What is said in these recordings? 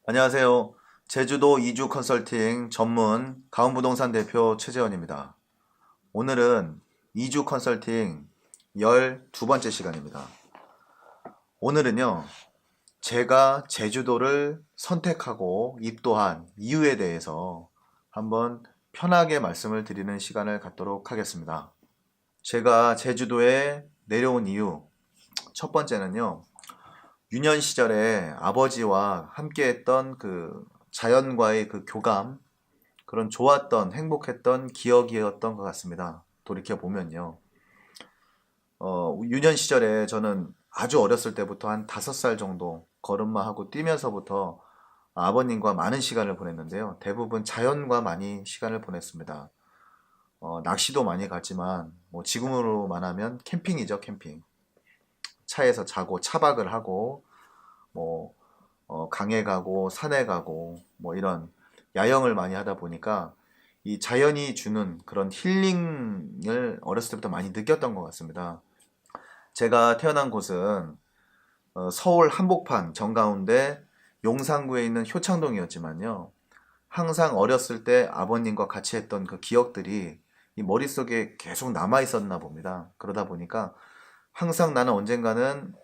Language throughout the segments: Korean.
안녕하세요. 제주도 이주 컨설팅 전문 가온부동산 대표 최재원입니다. 오늘은 이주 컨설팅 12번째 시간입니다. 오늘은요, 제가 제주도를 선택하고 입도한 이유에 대해서 한번 편하게 말씀을 드리는 시간을 갖도록 하겠습니다. 제가 제주도에 내려온 이유, 첫 번째는요, 유년 시절에 아버지와 함께했던 그 자연과의 그 교감, 그런 좋았던, 행복했던 기억이었던 것 같습니다. 돌이켜 보면요. 유년 시절에 저는 아주 어렸을 때부터 한 5살 정도 걸음마하고 뛰면서부터 아버님과 많은 시간을 보냈는데요. 대부분 자연과 많이 시간을 보냈습니다. 낚시도 많이 갔지만, 뭐 지금으로 말하면 캠핑이죠, 캠핑. 차에서 자고 차박을 하고, 뭐 강에 가고 산에 가고 뭐 이런 야영을 많이 하다 보니까 이 자연이 주는 그런 힐링을 어렸을 때부터 많이 느꼈던 것 같습니다. 제가 태어난 곳은 서울 한복판 정가운데 용산구에 있는 효창동이었지만요. 항상 어렸을 때 아버님과 같이 했던 그 기억들이 이 머릿속에 계속 남아 있었나 봅니다. 그러다 보니까 항상 나는 언젠가는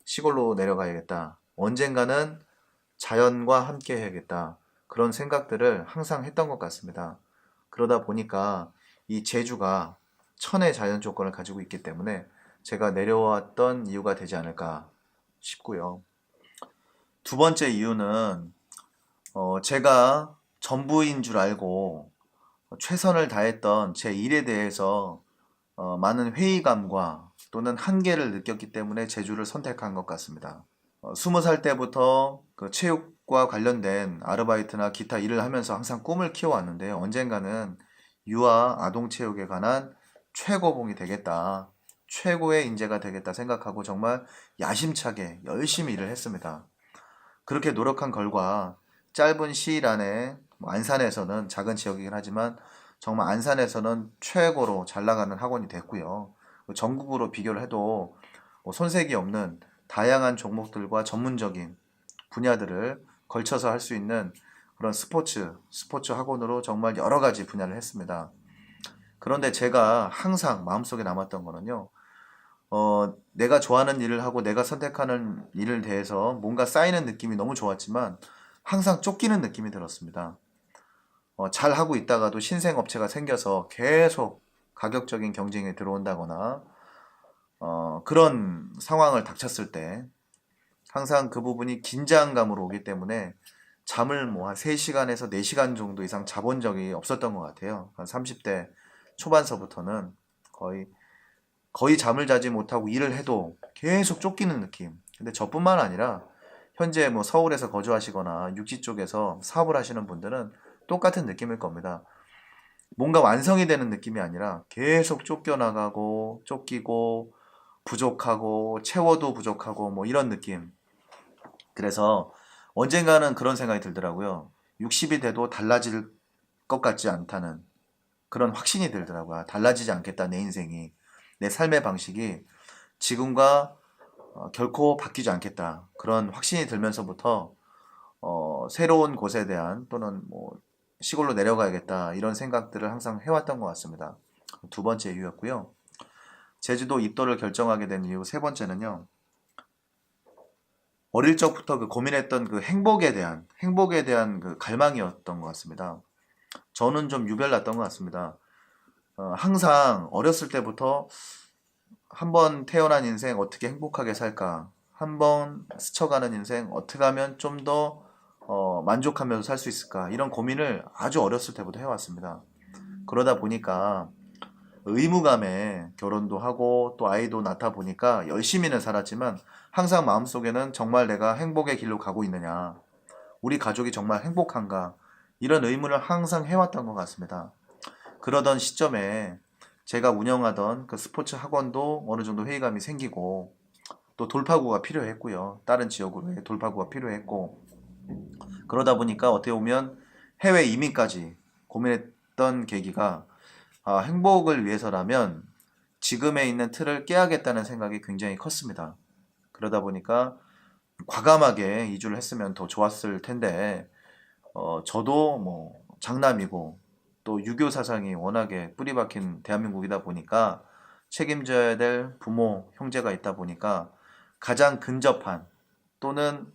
시골로 내려가야겠다. 언젠가는 자연과 함께 해야겠다. 그런 생각들을 항상 했던 것 같습니다. 그러다 보니까 이 제주가 천의 자연 조건을 가지고 있기 때문에 제가 내려왔던 이유가 되지 않을까 싶고요. 두 번째 이유는 제가 전부인 줄 알고 최선을 다했던 제 일에 대해서 많은 회의감과 또는 한계를 느꼈기 때문에 제주를 선택한 것 같습니다. 20살 때부터 그 체육과 관련된 아르바이트나 기타 일을 하면서 항상 꿈을 키워왔는데 언젠가는 유아 아동 체육에 관한 최고봉이 되겠다. 최고의 인재가 되겠다 생각하고 정말 야심차게 열심히 일을 했습니다. 그렇게 노력한 결과 짧은 시일 안에 뭐 안산에서는 작은 지역이긴 하지만 정말 안산에서는 최고로 잘 나가는 학원이 됐고요. 전국으로 비교를 해도 뭐 손색이 없는 다양한 종목들과 전문적인 분야들을 걸쳐서 할 수 있는 그런 스포츠 학원으로 정말 여러 가지 분야를 했습니다. 그런데 제가 항상 마음속에 남았던 거는요, 내가 좋아하는 일을 하고 내가 선택하는 일을 대해서 뭔가 쌓이는 느낌이 너무 좋았지만 항상 쫓기는 느낌이 들었습니다. 잘 하고 있다가도 신생 업체가 생겨서 계속 가격적인 경쟁에 들어온다거나 그런 상황을 닥쳤을 때 항상 그 부분이 긴장감으로 오기 때문에 잠을 뭐 한 3시간에서 4시간 정도 이상 자본 적이 없었던 것 같아요. 한 30대 초반서부터는 거의 잠을 자지 못하고 일을 해도 계속 쫓기는 느낌. 근데 저뿐만 아니라 현재 뭐 서울에서 거주하시거나 육지 쪽에서 사업을 하시는 분들은 똑같은 느낌일 겁니다. 뭔가 완성이 되는 느낌이 아니라 계속 쫓겨나가고 쫓기고 부족하고 채워도 부족하고 뭐 이런 느낌. 그래서 언젠가는 그런 생각이 들더라고요. 60이 돼도 달라질 것 같지 않다는 그런 확신이 들더라고요. 달라지지 않겠다, 내 인생이. 내 삶의 방식이 지금과 결코 바뀌지 않겠다. 그런 확신이 들면서부터 새로운 곳에 대한 또는 뭐 시골로 내려가야겠다. 이런 생각들을 항상 해왔던 것 같습니다. 두 번째 이유였고요. 제주도 입도를 결정하게 된 이유 세 번째는요. 어릴 적부터 그 고민했던 그 행복에 대한 그 갈망이었던 것 같습니다. 저는 좀 유별났던 것 같습니다. 항상 어렸을 때부터 한 번 태어난 인생 어떻게 행복하게 살까? 한 번 스쳐가는 인생 어떻게 하면 좀 더 만족하면서 살 수 있을까? 이런 고민을 아주 어렸을 때부터 해왔습니다. 그러다 보니까 의무감에 결혼도 하고 또 아이도 낳다 보니까 열심히는 살았지만 항상 마음속에는 정말 내가 행복의 길로 가고 있느냐, 우리 가족이 정말 행복한가, 이런 의문을 항상 해왔던 것 같습니다. 그러던 시점에 제가 운영하던 그 스포츠 학원도 어느 정도 회의감이 생기고 또 돌파구가 필요했고요. 다른 지역으로의 돌파구가 필요했고 그러다 보니까 어떻게 보면 해외 이민까지 고민했던 계기가 행복을 위해서라면 지금에 있는 틀을 깨야겠다는 생각이 굉장히 컸습니다. 그러다 보니까 과감하게 이주를 했으면 더 좋았을 텐데 저도 뭐 장남이고 또 유교 사상이 워낙에 뿌리 박힌 대한민국이다 보니까 책임져야 될 부모, 형제가 있다 보니까 가장 근접한 또는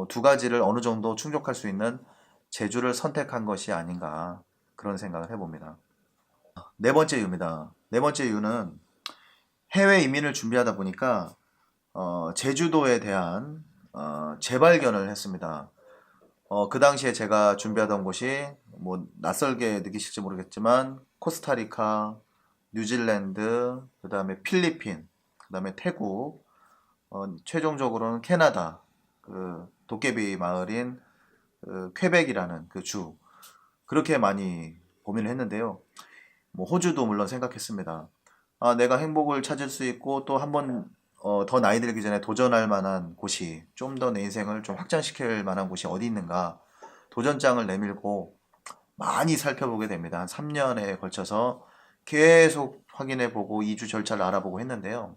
두 가지를 어느 정도 충족할 수 있는 제주를 선택한 것이 아닌가 그런 생각을 해봅니다. 네 번째 이유입니다. 네 번째 이유는 해외 이민을 준비하다 보니까 제주도에 대한 재발견을 했습니다. 그 당시에 제가 준비하던 곳이 뭐 낯설게 느끼실지 모르겠지만 코스타리카, 뉴질랜드, 그 다음에 필리핀, 그 다음에 태국, 최종적으로는 캐나다, 그 도깨비 마을인 그 퀘벡이라는 그 주, 그렇게 많이 고민을 했는데요. 뭐 호주도 물론 생각했습니다. 아, 내가 행복을 찾을 수 있고 또 한 번 더 나이 들기 전에 도전할 만한 곳이 좀 더 내 인생을 좀 확장시킬 만한 곳이 어디 있는가 도전장을 내밀고 많이 살펴보게 됩니다. 한 3년에 걸쳐서 계속 확인해보고 이주 절차를 알아보고 했는데요.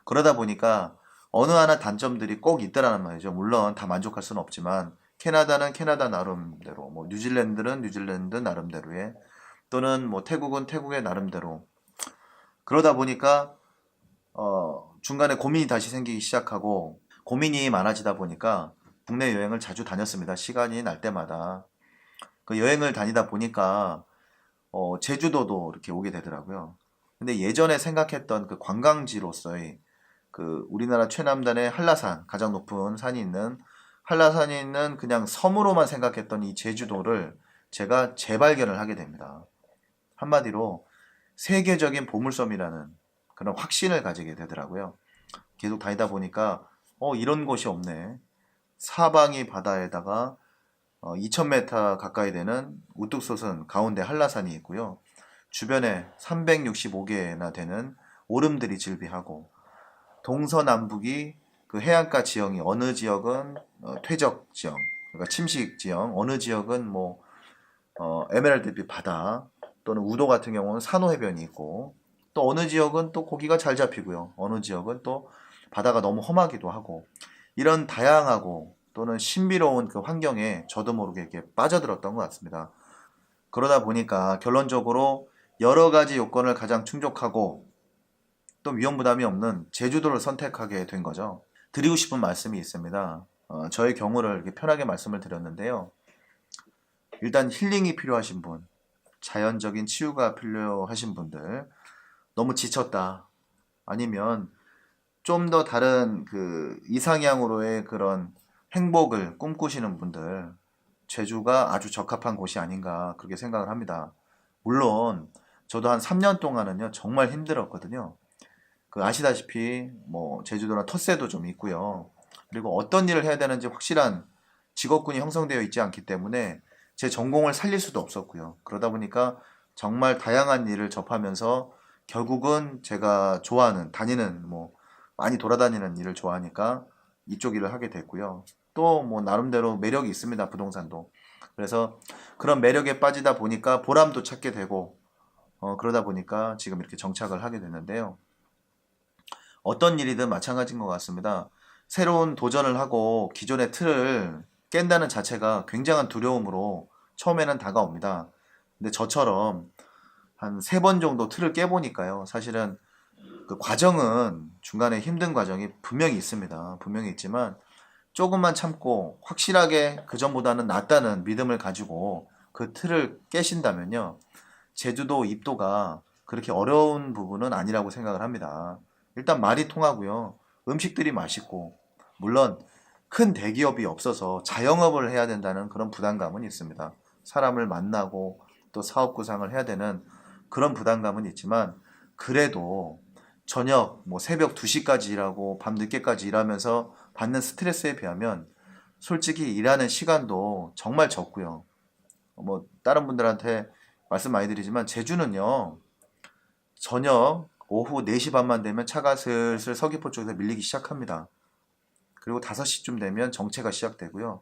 그러다 보니까 어느 하나 단점들이 꼭 있더라는 말이죠. 물론 다 만족할 수는 없지만 캐나다는 캐나다 나름대로, 뭐 뉴질랜드는 뉴질랜드 나름대로의 또는 뭐 태국은 태국의 나름대로 그러다 보니까 중간에 고민이 다시 생기기 시작하고 고민이 많아지다 보니까 국내 여행을 자주 다녔습니다. 시간이 날 때마다 그 여행을 다니다 보니까 제주도도 이렇게 오게 되더라고요. 근데 예전에 생각했던 그 관광지로서의 그 우리나라 최남단의 한라산 가장 높은 산이 있는 한라산이 있는 그냥 섬으로만 생각했던 이 제주도를 제가 재발견을 하게 됩니다. 한마디로 세계적인 보물섬이라는 그런 확신을 가지게 되더라고요. 계속 다니다 보니까 이런 곳이 없네. 사방이 바다에다가 2000m 가까이 되는 우뚝 솟은 가운데 한라산이 있고요. 주변에 365개나 되는 오름들이 즐비하고 동서남북이 그 해안가 지형이 어느 지역은 퇴적 지형, 그러니까 침식 지형, 어느 지역은 뭐 에메랄드빛 바다 또는 우도 같은 경우는 산호 해변이 있고 또 어느 지역은 또 고기가 잘 잡히고요. 어느 지역은 또 바다가 너무 험하기도 하고 이런 다양하고 또는 신비로운 그 환경에 저도 모르게 이렇게 빠져들었던 것 같습니다. 그러다 보니까 결론적으로 여러 가지 요건을 가장 충족하고 또 위험 부담이 없는 제주도를 선택하게 된 거죠. 드리고 싶은 말씀이 있습니다. 저의 경우를 이렇게 편하게 말씀을 드렸는데요. 일단 힐링이 필요하신 분, 자연적인 치유가 필요하신 분들, 너무 지쳤다. 아니면 좀 더 다른 그 이상향으로의 그런 행복을 꿈꾸시는 분들, 제주가 아주 적합한 곳이 아닌가 그렇게 생각을 합니다. 물론 저도 한 3년 동안은요 정말 힘들었거든요. 그 아시다시피 뭐 제주도나 텃세도 좀 있고요. 그리고 어떤 일을 해야 되는지 확실한 직업군이 형성되어 있지 않기 때문에 제 전공을 살릴 수도 없었고요. 그러다 보니까 정말 다양한 일을 접하면서 결국은 제가 좋아하는 다니는 뭐 많이 돌아다니는 일을 좋아하니까 이쪽 일을 하게 됐고요. 또 뭐 나름대로 매력이 있습니다. 부동산도. 그래서 그런 매력에 빠지다 보니까 보람도 찾게 되고 그러다 보니까 지금 이렇게 정착을 하게 됐는데요. 어떤 일이든 마찬가지인 것 같습니다. 새로운 도전을 하고 기존의 틀을 깬다는 자체가 굉장한 두려움으로 처음에는 다가옵니다. 근데 저처럼 한 세 번 정도 틀을 깨보니까요. 사실은 그 과정은 중간에 힘든 과정이 분명히 있습니다. 분명히 있지만 조금만 참고 확실하게 그 전보다는 낫다는 믿음을 가지고 그 틀을 깨신다면요. 제주도 입도가 그렇게 어려운 부분은 아니라고 생각을 합니다. 일단 말이 통하고요. 음식들이 맛있고, 물론 큰 대기업이 없어서 자영업을 해야 된다는 그런 부담감은 있습니다. 사람을 만나고 또 사업 구상을 해야 되는 그런 부담감은 있지만, 그래도 저녁, 뭐 새벽 2시까지 일하고 밤 늦게까지 일하면서 받는 스트레스에 비하면 솔직히 일하는 시간도 정말 적고요. 뭐 다른 분들한테 말씀 많이 드리지만 제주는요. 저녁 오후 4시 반만 되면 차가 슬슬 서귀포 쪽에서 밀리기 시작합니다. 그리고 5시쯤 되면 정체가 시작되고요.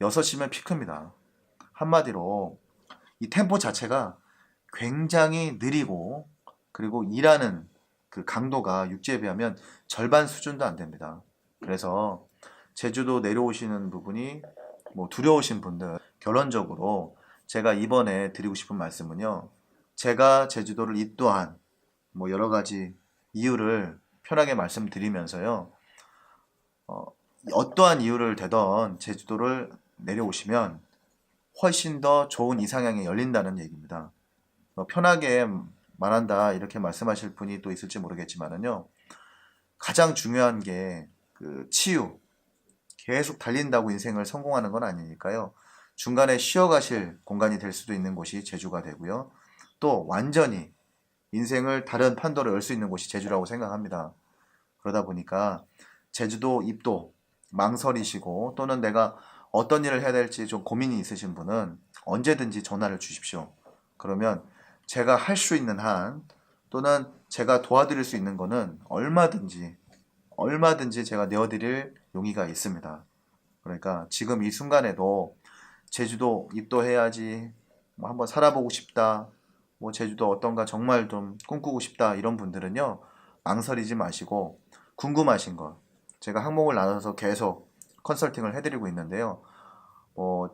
6시면 피크입니다. 한마디로 이 템포 자체가 굉장히 느리고 그리고 일하는 그 강도가 육지에 비하면 절반 수준도 안 됩니다. 그래서 제주도 내려오시는 부분이 뭐 두려우신 분들, 결론적으로 제가 이번에 드리고 싶은 말씀은요. 제가 제주도를 입도한 뭐 여러 가지 이유를 편하게 말씀드리면서요. 어, 어떠한 이유를 대던 제주도를 내려오시면 훨씬 더 좋은 이상향이 열린다는 얘기입니다. 편하게 말한다 이렇게 말씀하실 분이 또 있을지 모르겠지만은요. 가장 중요한 게 그 치유, 계속 달린다고 인생을 성공하는 건 아니니까요. 중간에 쉬어가실 공간이 될 수도 있는 곳이 제주가 되고요. 또 완전히 인생을 다른 판도로 열 수 있는 곳이 제주라고 생각합니다. 그러다 보니까 제주도 입도 망설이시고 또는 내가 어떤 일을 해야 될지 좀 고민이 있으신 분은 언제든지 전화를 주십시오. 그러면 제가 할 수 있는 한 또는 제가 도와드릴 수 있는 거는 얼마든지 제가 내어드릴 용의가 있습니다. 그러니까 지금 이 순간에도 제주도 입도해야지, 뭐 한번 살아보고 싶다, 뭐 제주도 어떤가 정말 좀 꿈꾸고 싶다 이런 분들은요 망설이지 마시고 궁금하신 것 제가 항목을 나눠서 계속 컨설팅을 해드리고 있는데요.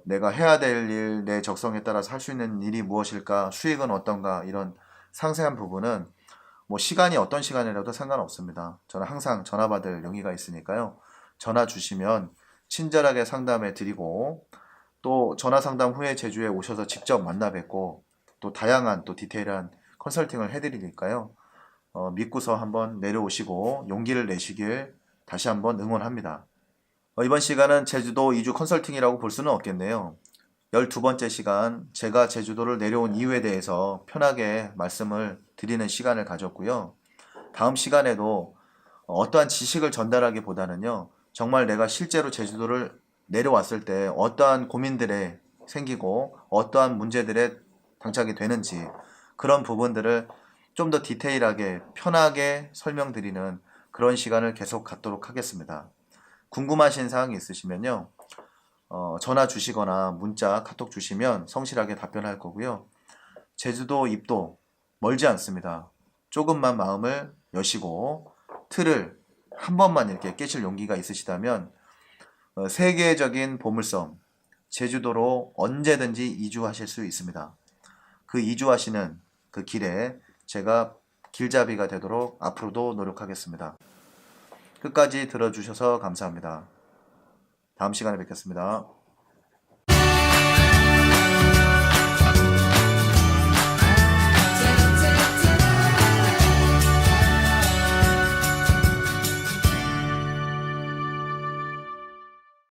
내가 해야 될 일, 내 적성에 따라서 할 수 있는 일이 무엇일까, 수익은 어떤가 이런 상세한 부분은 뭐 시간이 어떤 시간이라도 상관없습니다. 저는 항상 전화 받을 용의가 있으니까요. 전화 주시면 친절하게 상담해 드리고 또 전화 상담 후에 제주에 오셔서 직접 만나 뵙고 또 다양한 또 디테일한 컨설팅을 해드리니까요. 믿고서 한번 내려오시고 용기를 내시길 다시 한번 응원합니다. 이번 시간은 제주도 이주 컨설팅이라고 볼 수는 없겠네요. 12번째 시간, 제가 제주도를 내려온 이유에 대해서 편하게 말씀을 드리는 시간을 가졌고요. 다음 시간에도 어떠한 지식을 전달하기보다는요, 정말 내가 실제로 제주도를 내려왔을 때 어떠한 고민들에 생기고 어떠한 문제들에 당착이 되는지 그런 부분들을 좀 더 디테일하게 편하게 설명드리는 그런 시간을 계속 갖도록 하겠습니다. 궁금하신 사항이 있으시면요. 전화 주시거나 문자, 카톡 주시면 성실하게 답변할 거고요. 제주도 입도 멀지 않습니다. 조금만 마음을 여시고 틀을 한 번만 이렇게 깨실 용기가 있으시다면 세계적인 보물섬 제주도로 언제든지 이주하실 수 있습니다. 그 이주하시는 그 길에 제가 길잡이가 되도록 앞으로도 노력하겠습니다. 끝까지 들어주셔서 감사합니다. 다음 시간에 뵙겠습니다.